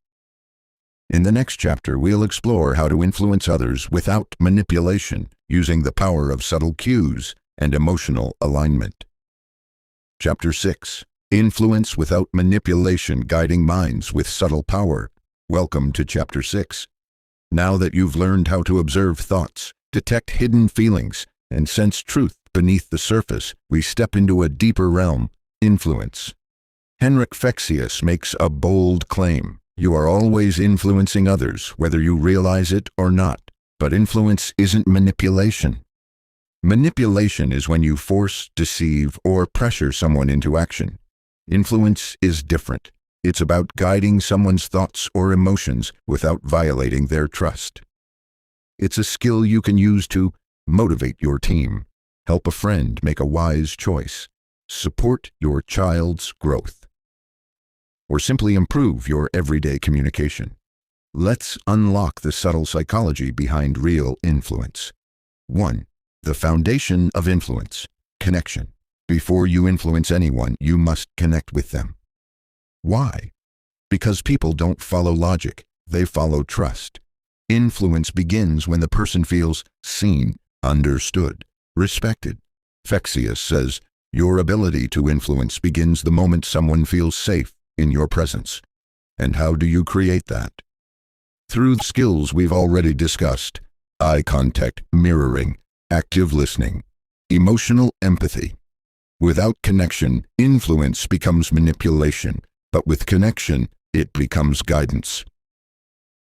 In the next chapter, we'll explore how to influence others without manipulation, using the power of subtle cues and emotional alignment. Chapter 6. Influence without manipulation, guiding minds with subtle power. Welcome to Chapter 6. Now that you've learned how to observe thoughts, detect hidden feelings, and sense truth beneath the surface, we step into a deeper realm: influence. Henrik Fexeus makes a bold claim. You are always influencing others, whether you realize it or not. But influence isn't manipulation. Manipulation is when you force, deceive, or pressure someone into action. Influence is different. It's about guiding someone's thoughts or emotions without violating their trust. It's a skill you can use to motivate your team, help a friend make a wise choice, support your child's growth, or simply improve your everyday communication. Let's unlock the subtle psychology behind real influence. 1. The foundation of influence: connection. Before you influence anyone, you must connect with them. Why? Because people don't follow logic, they follow trust. Influence begins when the person feels seen, understood, respected. Fexeus says, your ability to influence begins the moment someone feels safe in your presence. And how do you create that? Through skills we've already discussed: eye contact, mirroring, active listening, emotional empathy. Without connection, influence becomes manipulation, but with connection, it becomes guidance.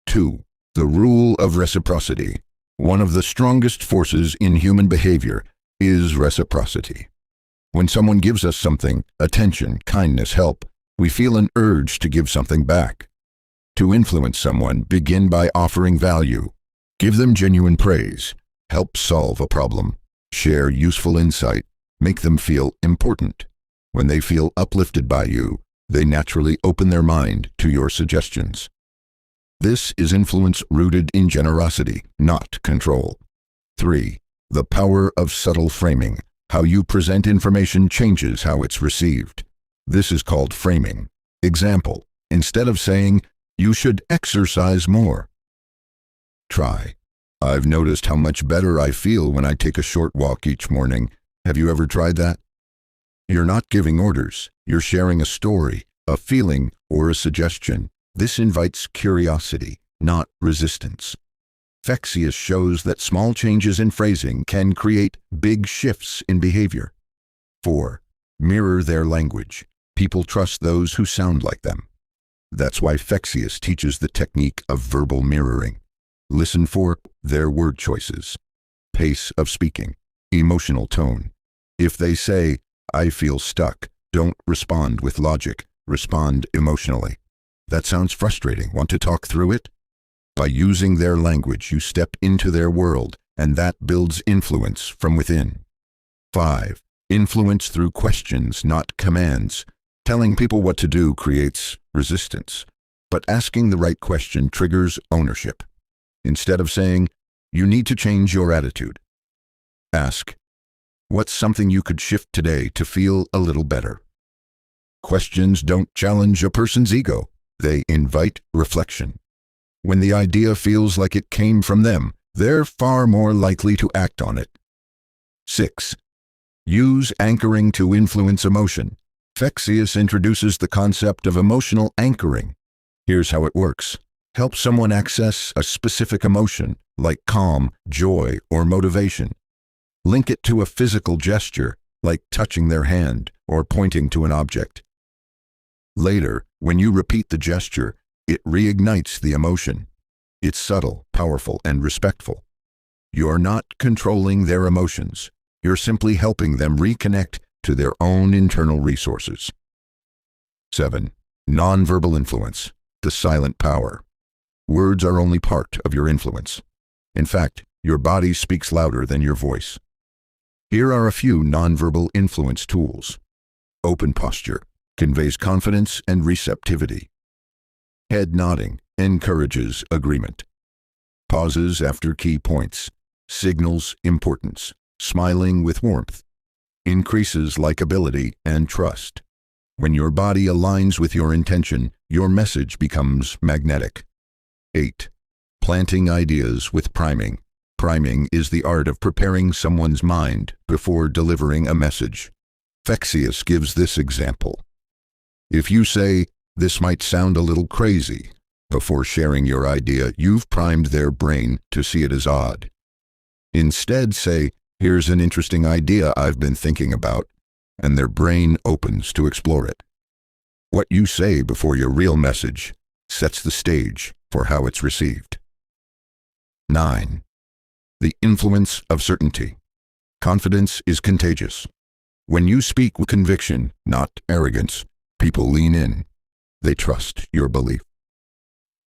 2. The rule of reciprocity. One of the strongest forces in human behavior is reciprocity. When someone gives us something, attention, kindness, help, we feel an urge to give something back. To influence someone, begin by offering value. Give them genuine praise. Help solve a problem. Share useful insight. Make them feel important. When they feel uplifted by you, they naturally open their mind to your suggestions. This is influence rooted in generosity, not control. 3. The power of subtle framing. How you present information changes how it's received. This is called framing. Example: instead of saying, "You should exercise more," try, I've noticed how much better I feel when I take a short walk each morning. Have you ever tried that? You're not giving orders. You're sharing a story, a feeling, or a suggestion. This invites curiosity, not resistance. Fexeus shows that small changes in phrasing can create big shifts in behavior. 4. Mirror their language. People trust those who sound like them. That's why Fexeus teaches the technique of verbal mirroring. Listen for their word choices, pace of speaking, emotional tone. If they say, "I feel stuck," don't respond with logic, respond emotionally. "That sounds frustrating. Want to talk through it?" By using their language, you step into their world, and that builds influence from within. 5. Influence through questions, not commands. Telling people what to do creates resistance, but asking the right question triggers ownership. Instead of saying, "You need to change your attitude," ask, "What's something you could shift today to feel a little better?" Questions don't challenge a person's ego. They invite reflection. When the idea feels like it came from them, they're far more likely to act on it. 6. Use anchoring to influence emotion. Fexeus introduces the concept of emotional anchoring. Here's how it works. Help someone access a specific emotion, like calm, joy, or motivation. Link it to a physical gesture, like touching their hand or pointing to an object. Later, when you repeat the gesture, it reignites the emotion. It's subtle, powerful, and respectful. You're not controlling their emotions. You're simply helping them reconnect to their own internal resources. 7. Nonverbal influence, the silent power. Words are only part of your influence. In fact, your body speaks louder than your voice. Here are a few nonverbal influence tools. Open posture conveys confidence and receptivity. Head nodding encourages agreement. Pauses after key points signals importance. Smiling with warmth increases likability and trust. When your body aligns with your intention, your message becomes magnetic. 8. Planting ideas with priming. Priming is the art of preparing someone's mind before delivering a message. Fexeus gives this example. If you say, "This might sound a little crazy," before sharing your idea, you've primed their brain to see it as odd. Instead, say, "Here's an interesting idea I've been thinking about," and their brain opens to explore it. What you say before your real message sets the stage for how it's received. 9. The influence of certainty. Confidence is contagious. When you speak with conviction, not arrogance, people lean in. They trust your belief.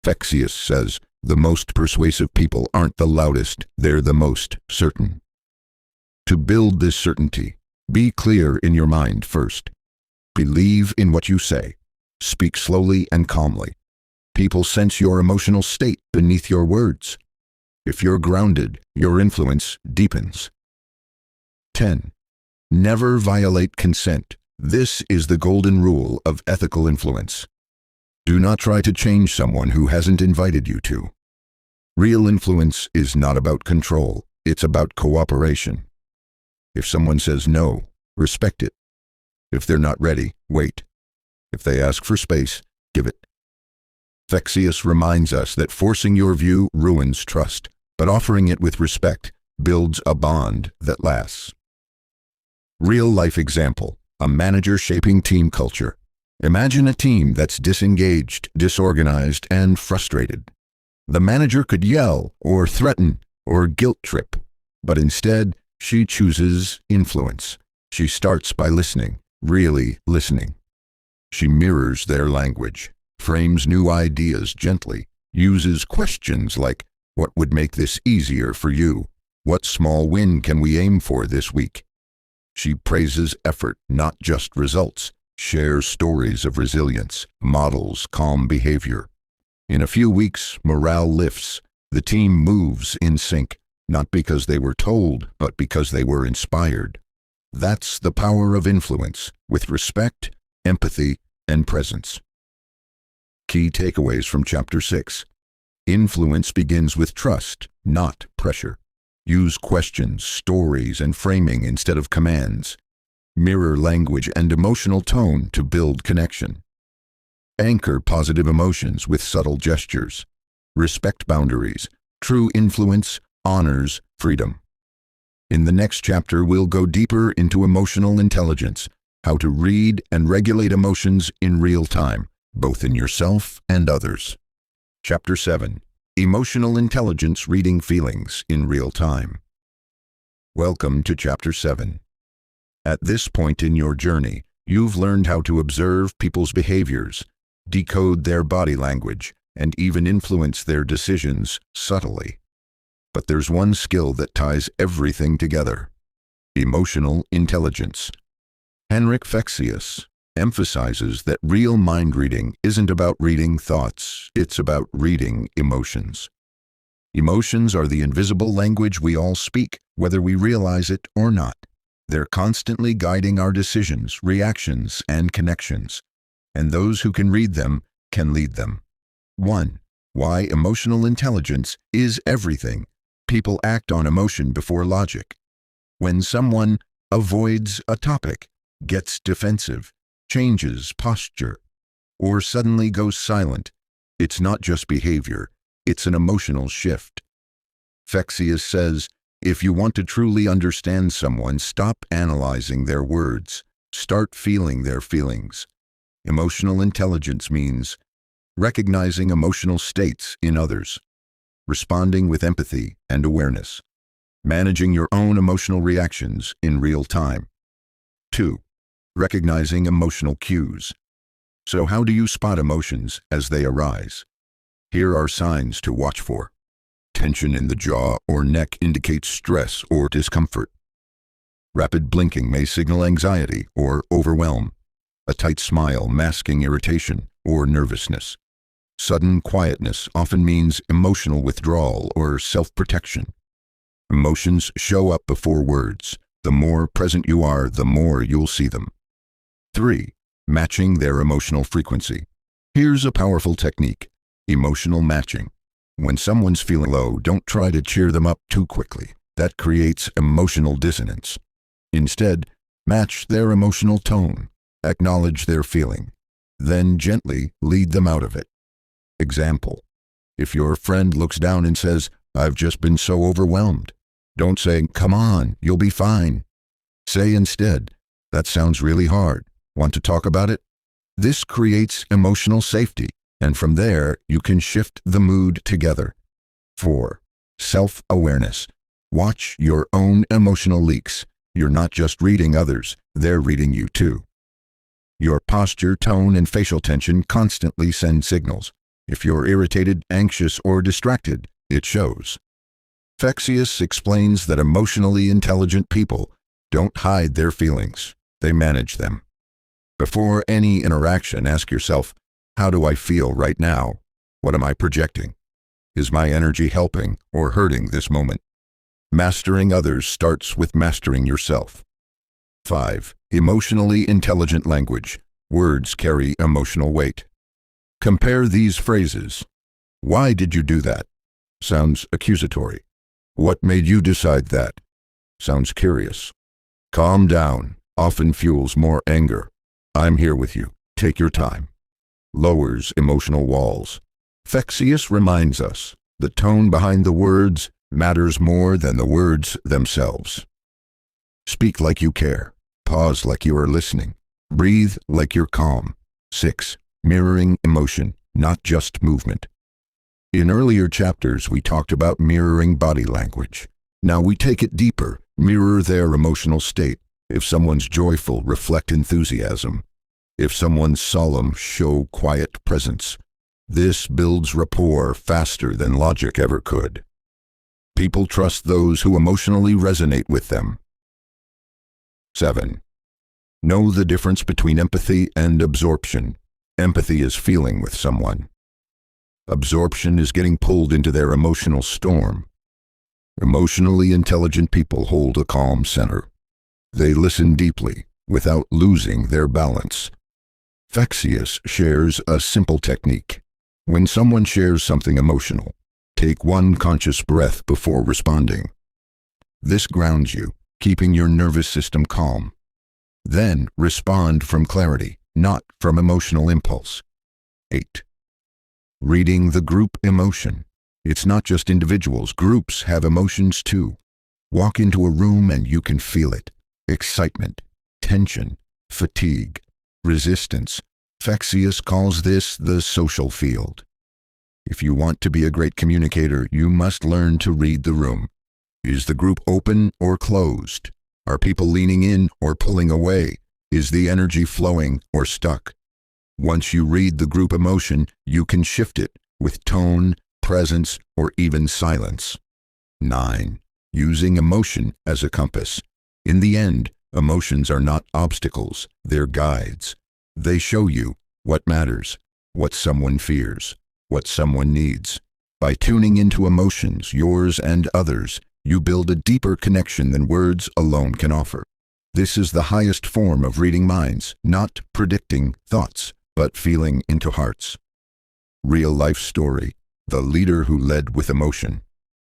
Fexeus says, the most persuasive people aren't the loudest, they're the most certain. To build this certainty, be clear in your mind first. Believe in what you say. Speak slowly and calmly. People sense your emotional state beneath your words. If you're grounded, your influence deepens. 10. Never violate consent. This is the golden rule of ethical influence. Do not try to change someone who hasn't invited you to. Real influence is not about control, it's about cooperation. If someone says no, respect it. If they're not ready, wait. If they ask for space, give it. Fexeus reminds us that forcing your view ruins trust, but offering it with respect builds a bond that lasts. Real-life example, a manager shaping team culture. Imagine a team that's disengaged, disorganized, and frustrated. The manager could yell, or threaten, or guilt trip, but instead, she chooses influence. She starts by listening, really listening. She mirrors their language, frames new ideas gently, uses questions like, "What would make this easier for you? What small win can we aim for this week?" She praises effort, not just results, shares stories of resilience, models calm behavior. In a few weeks, morale lifts. The team moves in sync, not because they were told, but because they were inspired. That's the power of influence, with respect, empathy, and presence. Key takeaways from Chapter 6. Influence begins with trust, not pressure. Use questions, stories, and framing instead of commands. Mirror language and emotional tone to build connection. Anchor positive emotions with subtle gestures. Respect boundaries. True influence honors freedom. In the next chapter, we'll go deeper into emotional intelligence, how to read and regulate emotions in real time, both in yourself and others. Chapter 7. Emotional Intelligence Reading Feelings in Real Time. Welcome to Chapter 7. At this point in your journey, you've learned how to observe people's behaviors, decode their body language, and even influence their decisions subtly. But there's one skill that ties everything together: emotional intelligence. Henrik Fexeus emphasizes that real mind reading isn't about reading thoughts, it's about reading emotions. Emotions are the invisible language we all speak, whether we realize it or not. They're constantly guiding our decisions, reactions, and connections. And those who can read them can lead them. 1. Why emotional intelligence is everything. People act on emotion before logic. When someone avoids a topic, gets defensive, changes posture, or suddenly goes silent, it's not just behavior, it's an emotional shift. Fexeus says, if you want to truly understand someone, stop analyzing their words, start feeling their feelings. Emotional intelligence means recognizing emotional states in others, responding with empathy and awareness, managing your own emotional reactions in real time. 2. Recognizing emotional cues. So how do you spot emotions as they arise? Here are signs to watch for. Tension in the jaw or neck indicates stress or discomfort. Rapid blinking may signal anxiety or overwhelm. A tight smile masking irritation or nervousness. Sudden quietness often means emotional withdrawal or self-protection. Emotions show up before words. The more present you are, the more you'll see them. 3. Matching their emotional frequency. Here's a powerful technique: emotional matching. When someone's feeling low, don't try to cheer them up too quickly. That creates emotional dissonance. Instead, match their emotional tone. Acknowledge their feeling. Then gently lead them out of it. Example: if your friend looks down and says, "I've just been so overwhelmed," don't say, "Come on, you'll be fine." Say instead, "That sounds really hard. Want to talk about it?" This creates emotional safety, and from there, you can shift the mood together. 4. Self-awareness. Watch your own emotional leaks. You're not just reading others, they're reading you too. Your posture, tone, and facial tension constantly send signals. If you're irritated, anxious, or distracted, it shows. Fexeus explains that emotionally intelligent people don't hide their feelings, they manage them. Before any interaction, ask yourself, how do I feel right now? What am I projecting? Is my energy helping or hurting this moment? Mastering others starts with mastering yourself. 5. Emotionally intelligent language. Words carry emotional weight. Compare these phrases. Why did you do that? Sounds accusatory. What made you decide that? Sounds curious. Calm down often fuels more anger. I'm here with you. Take your time. Lowers emotional walls. Fexeus reminds us the tone behind the words matters more than the words themselves. Speak like you care. Pause like you are listening. Breathe like you're calm. 6. Mirroring emotion, not just movement. In earlier chapters, we talked about mirroring body language. Now we take it deeper. Mirror their emotional state. If someone's joyful, reflect enthusiasm. If someone's solemn, show quiet presence. This builds rapport faster than logic ever could. People trust those who emotionally resonate with them. 7. Know the difference between empathy and absorption. Empathy is feeling with someone. Absorption is getting pulled into their emotional storm. Emotionally intelligent people hold a calm center. They listen deeply, without losing their balance. Fexeus shares a simple technique. When someone shares something emotional, take one conscious breath before responding. This grounds you, keeping your nervous system calm. Then respond from clarity, not from emotional impulse. 8. Reading the group emotion. It's not just individuals, groups have emotions too. Walk into a room and you can feel it. Excitement, tension, fatigue, resistance. Fexeus calls this the social field. If you want to be a great communicator, you must learn to read the room. Is the group open or closed? Are people leaning in or pulling away? Is the energy flowing or stuck? Once you read the group emotion, you can shift it with tone, presence, or even silence. 9. Using emotion as a compass. In the end, emotions are not obstacles, they're guides. They show you what matters, what someone fears, what someone needs. By tuning into emotions, yours and others, you build a deeper connection than words alone can offer. This is the highest form of reading minds, not predicting thoughts, but feeling into hearts. Real life story. The leader who led with emotion.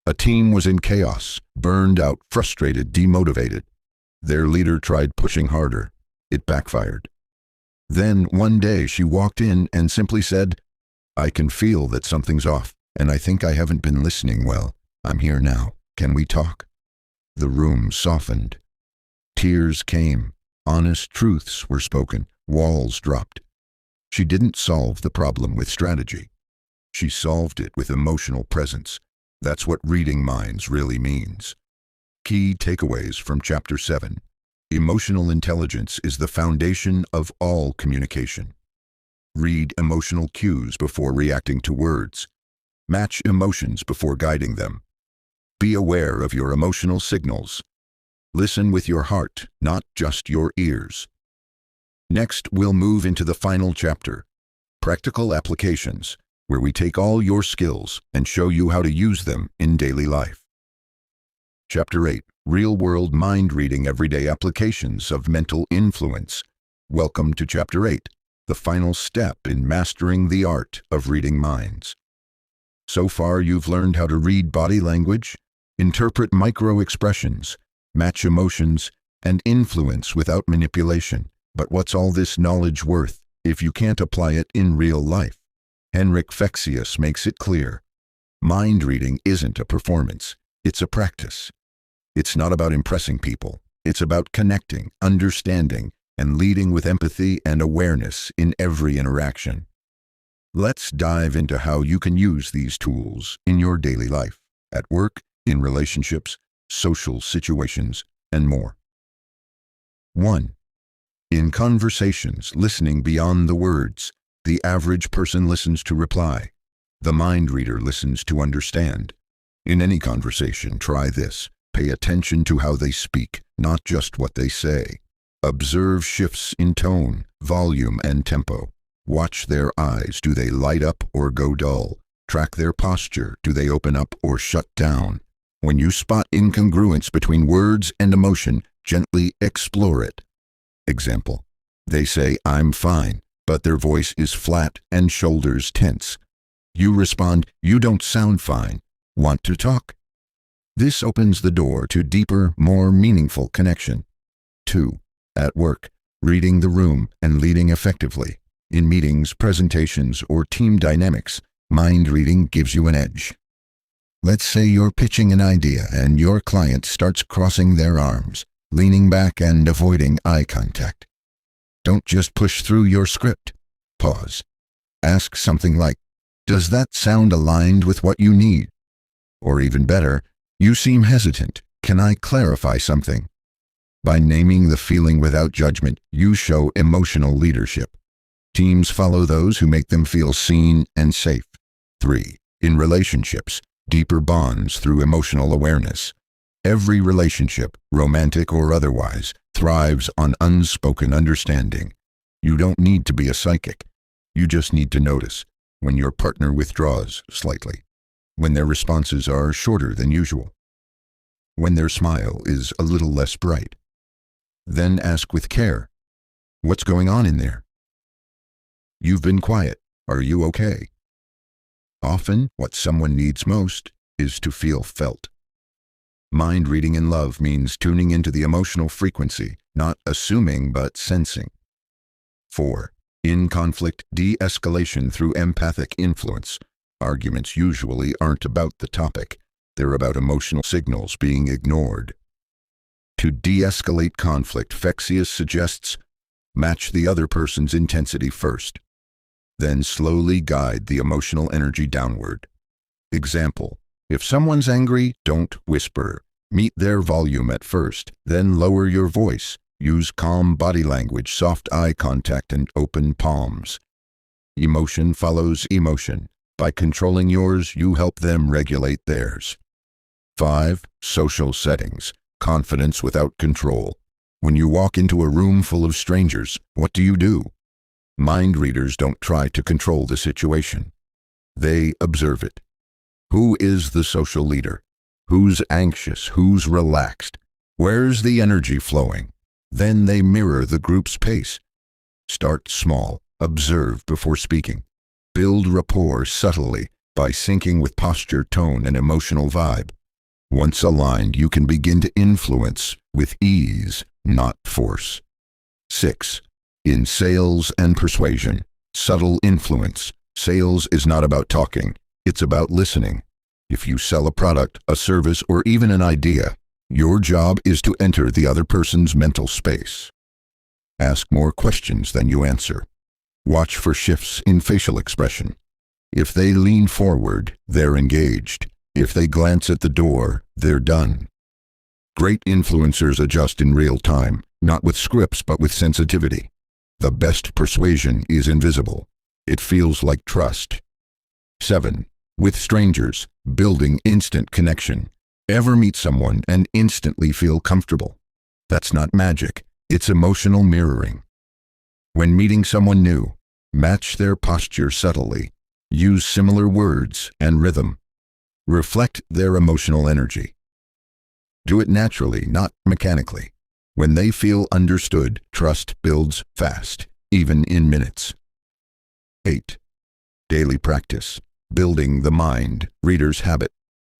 A team was in chaos, burned out, frustrated, demotivated. Their leader tried pushing harder. It backfired. Then one day she walked in and simply said, "I can feel that something's off, and I think I haven't been listening well. I'm here now. Can we talk?" The room softened. Tears came. Honest truths were spoken. Walls dropped. She didn't solve the problem with strategy. She solved it with emotional presence. That's what reading minds really means. Key takeaways from Chapter 7. Emotional intelligence is the foundation of all communication. Read emotional cues before reacting to words. Match emotions before guiding them. Be aware of your emotional signals. Listen with your heart, not just your ears. Next, we'll move into the final chapter, Practical Applications, where we take all your skills and show you how to use them in daily life. Chapter 8, Real-World Mind-Reading Everyday Applications of Mental Influence. Welcome to Chapter 8, the final step in mastering the art of reading minds. So far, you've learned how to read body language, interpret microexpressions, match emotions, and influence without manipulation. But what's all this knowledge worth if you can't apply it in real life? Henrik Fexeus makes it clear. Mind reading isn't a performance, it's a practice. It's not about impressing people. It's about connecting, understanding, and leading with empathy and awareness in every interaction. Let's dive into how you can use these tools in your daily life, at work, in relationships, social situations, and more. 1. In conversations, listening beyond the words. The average person listens to reply. The mind reader listens to understand. In any conversation, try this. Pay attention to how they speak, not just what they say. Observe shifts in tone, volume, and tempo. Watch their eyes. Do they light up or go dull? Track their posture. Do they open up or shut down? When you spot incongruence between words and emotion, gently explore it. Example. They say, "I'm fine," but their voice is flat and shoulders tense. You respond, "You don't sound fine. Want to talk?" This opens the door to deeper, more meaningful connection. 2. At work, reading the room and leading effectively. In meetings, presentations, or team dynamics, mind reading gives you an edge. Let's say you're pitching an idea and your client starts crossing their arms, leaning back and avoiding eye contact. Don't just push through your script. Pause. Ask something like, "Does that sound aligned with what you need?" Or even better, "You seem hesitant. Can I clarify something?" By naming the feeling without judgment, you show emotional leadership. Teams follow those who make them feel seen and safe. 3. In relationships, deeper bonds through emotional awareness. Every relationship, romantic or otherwise, thrives on unspoken understanding. You don't need to be a psychic. You just need to notice when your partner withdraws slightly, when their responses are shorter than usual, when their smile is a little less bright. Then ask with care, "What's going on in there? You've been quiet. Are you okay?" Often, what someone needs most is to feel felt. Mind reading in love means tuning into the emotional frequency, not assuming but sensing. 4. In conflict, de-escalation through empathic influence. Arguments usually aren't about the topic. They're about emotional signals being ignored. To de-escalate conflict, Fexeus suggests, match the other person's intensity first. Then slowly guide the emotional energy downward. Example: if someone's angry, don't whisper. Meet their volume at first, then lower your voice. Use calm body language, soft eye contact, and open palms. Emotion follows emotion. By controlling yours, you help them regulate theirs. 5. Social settings. Confidence without control. When you walk into a room full of strangers, what do? Mind readers don't try to control the situation. They observe it. Who is the social leader? Who's anxious? Who's relaxed? Where's the energy flowing? Then they mirror the group's pace. Start small. Observe before speaking. Build rapport subtly by syncing with posture, tone, and emotional vibe. Once aligned, you can begin to influence with ease, not force. 6. In sales and persuasion. Subtle influence. Sales is not about talking. It's about listening. If you sell a product, a service, or even an idea, your job is to enter the other person's mental space. Ask more questions than you answer. Watch for shifts in facial expression. If they lean forward, they're engaged. If they glance at the door, they're done. Great influencers adjust in real time, not with scripts but with sensitivity. The best persuasion is invisible. It feels like trust. 7. With strangers, building instant connection. Ever meet someone and instantly feel comfortable? That's not magic. It's emotional mirroring. When meeting someone new, match their posture subtly. Use similar words and rhythm. Reflect their emotional energy. Do it naturally, not mechanically. When they feel understood, trust builds fast, even in minutes. 8. Daily practice. Building the mind reader's habit.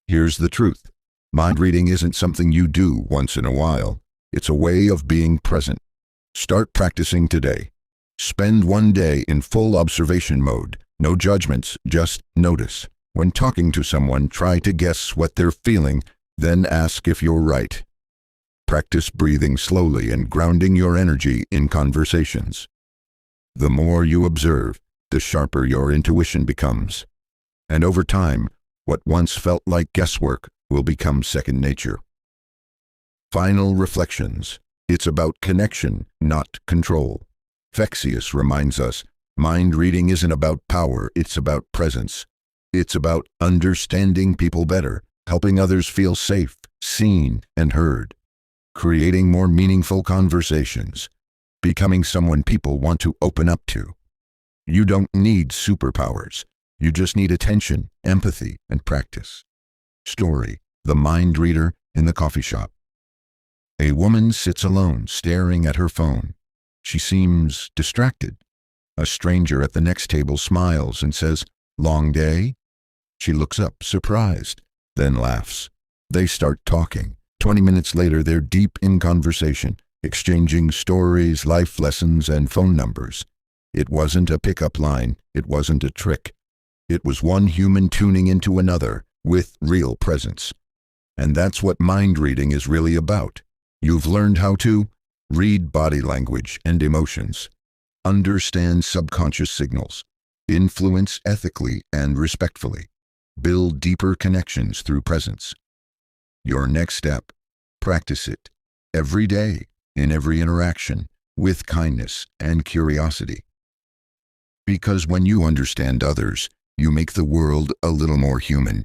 Here's the truth. Mind reading isn't something you do once in a while. It's a way of being present. Start practicing today. Spend one day in full observation mode. No judgments, just notice. When talking to someone, try to guess what they're feeling, then ask if you're right. Practice breathing slowly and grounding your energy in conversations. The more you observe, the sharper your intuition becomes. And over time, what once felt like guesswork will become second nature. Final reflections. It's about connection, not control. Fexeus reminds us, mind reading isn't about power, it's about presence. It's about understanding people better, helping others feel safe, seen, and heard. Creating more meaningful conversations. Becoming someone people want to open up to. You don't need superpowers. You just need attention, empathy, and practice. Story: The Mind Reader in the Coffee Shop. A woman sits alone, staring at her phone. She seems distracted. A stranger at the next table smiles and says, "Long day?" She looks up, surprised, then laughs. They start talking. 20 minutes later, they're deep in conversation, exchanging stories, life lessons, and phone numbers. It wasn't a pickup line. It wasn't a trick. It was one human tuning into another with real presence. And that's what mind reading is really about. You've learned how to read body language and emotions, understand subconscious signals, influence ethically and respectfully, build deeper connections through presence. Your next step: practice it every day, in every interaction, with kindness and curiosity. Because when you understand others, you make the world a little more human.